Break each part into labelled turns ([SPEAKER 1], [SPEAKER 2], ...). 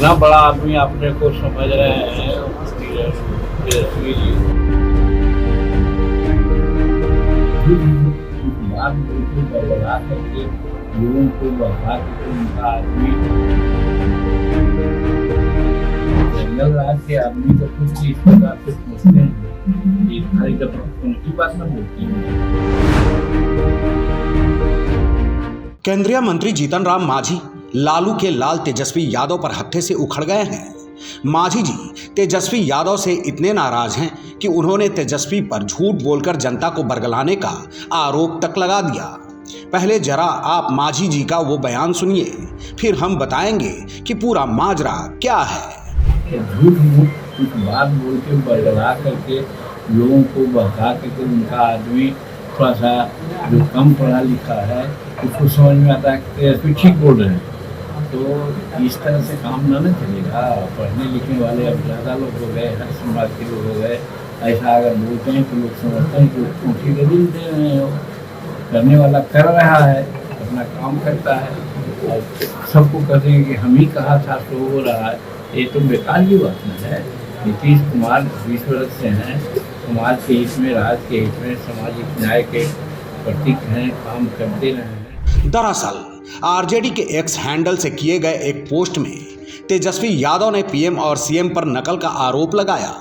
[SPEAKER 1] इतना बड़ा आदमी अपने को समझ रहे हैं तेजस्वी जी। बात बिल्कुल बदला करके लोगों को बढ़ा के उनका आदमी जंगल राज के आदमी तो खुद भी इस प्रकार से सोचते हैं कि खाली जब उनकी बात ना बोलती है।
[SPEAKER 2] केंद्रीय मंत्री जीतन राम मांझी लालू के लाल तेजस्वी यादव पर हत्थे से उखड़ गए हैं। मांझी जी तेजस्वी यादव से इतने नाराज हैं कि उन्होंने तेजस्वी पर झूठ बोलकर जनता को बरगलाने का आरोप तक लगा दिया। पहले जरा आप मांझी जी का वो बयान सुनिए, फिर हम बताएंगे कि पूरा माजरा क्या है।
[SPEAKER 1] झूठ मूठ कुछ बात बोल के बरगला करके लोगों को बहका करके उनका आदमी थोड़ा सा जो कम पढ़ा लिखा है उसको समझ में आता है कि तेजस्वी ठीक बोल रहे हैं। तो इस तरह से काम ना चलेगा। पढ़ने लिखने वाले अब ज़्यादा लोग हो गए, हर समाज के लोग हो गए। ऐसा अगर बोलते हैं तो लोग समझते हैं कि उनकी दलील दे रहे हैं। करने वाला कर रहा है, अपना काम करता है और सबको कहते हैं कि हम ही कहा था तो हो रहा है। ये तो बेकार की बात नहीं है। नीतीश कुमार 20 वर्ष से हैं, समाज के हित में, राज्य के हित में, सामाजिक न्याय के प्रतीक हैं, काम करते रहे हैं।
[SPEAKER 2] दरअसल आरजेडी के एक्स हैंडल से किए गए एक पोस्ट में तेजस्वी यादव ने पीएम और सीएम पर नकल का आरोप लगाया।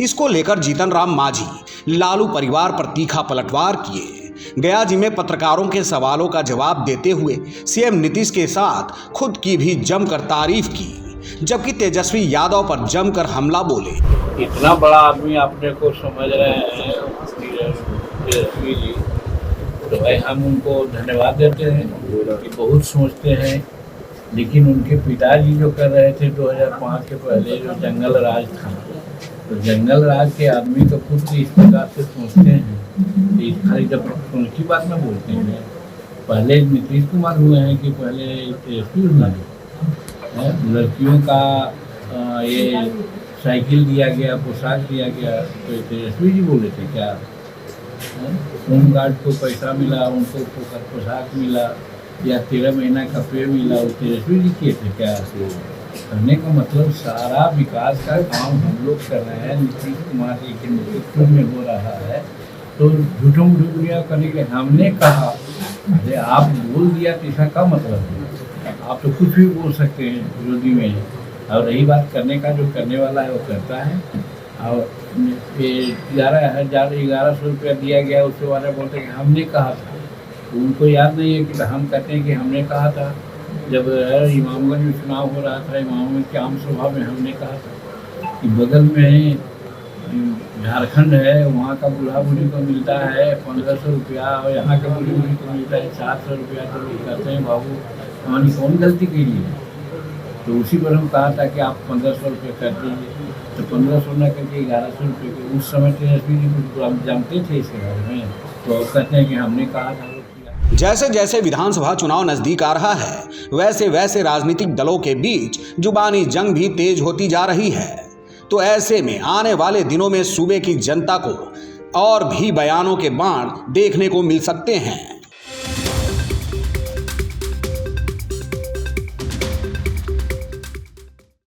[SPEAKER 2] इसको लेकर जीतन राम मांझी लालू परिवार पर तीखा पलटवार किए। गया जी में पत्रकारों के सवालों का जवाब देते हुए सीएम नीतीश के साथ खुद की भी जमकर तारीफ की, जबकि तेजस्वी यादव पर जमकर हमला बोले।
[SPEAKER 1] इतना बड़ा आदमी अपने को समझ रहे हैं तेजस्वी जी, तो भाई हम उनको धन्यवाद देते हैं कि बहुत सोचते हैं। लेकिन उनके पिताजी जो कर रहे थे 2005 के पहले जो जंगल राज था, तो जंगल राज के आदमी तो खुद इस प्रकार से सोचते हैं कि खाली जब उनकी बात में बोलते हैं। पहले नीतीश कुमार हुए हैं कि पहले तेजस्वी हुए हैं। लड़कियों का ये साइकिल दिया गया, पोशाक दिया गया, तो तेजस्वी जी बोले थे क्या? होमगार्ड को पैसा मिला, उनको पोशाक मिला या 13 महीना का पे मिला, वो तेजस्वी जी किए थे क्या? करने का मतलब सारा विकास का काम हम लोग कर रहे हैं, नीतीश कुमार जी के नेतृत्व में हो रहा है। तो झूठों झूठिया करने के हमने कहा, अरे आप बोल दिया तो इसका क्या मतलब है? आप तो कुछ भी बोल सकते हैं विरोधी में। और रही बात करने का, जो करने वाला है वो करता है। और 11,100 रुपया दिया गया, उसके बारे में बोलते हैं कि हमने कहा था। तो उनको याद नहीं है कि हम कहते हैं कि हमने कहा था। जब इमामगंज में चुनाव हो रहा था, इमामगंज के आम सभा में हमने कहा था कि बगल में झारखंड है, वहाँ का बूढ़ा बूढ़ी को मिलता है 1500 रुपया और यहाँ के बूढ़ी बूढ़ी को मिलता है 700 रुपया। तो लोग कहते हैं बाबू हमारी कौन गलती की है? तो उसी पर हम कहा था कि आप 1500 रुपये कर दीजिए। तो 1500 न करके 1100 रुपये के उस समय तेजस्वी जी को जानते थे इसके बारे में, तो कहते हैं कि हमने कहा था।
[SPEAKER 2] जैसे जैसे विधानसभा चुनाव नजदीक आ रहा है, वैसे वैसे राजनीतिक दलों के बीच जुबानी जंग भी तेज होती जा रही है। तो ऐसे में आने वाले दिनों में सूबे की जनता को और भी बयानों के बाण देखने को मिल सकते हैं।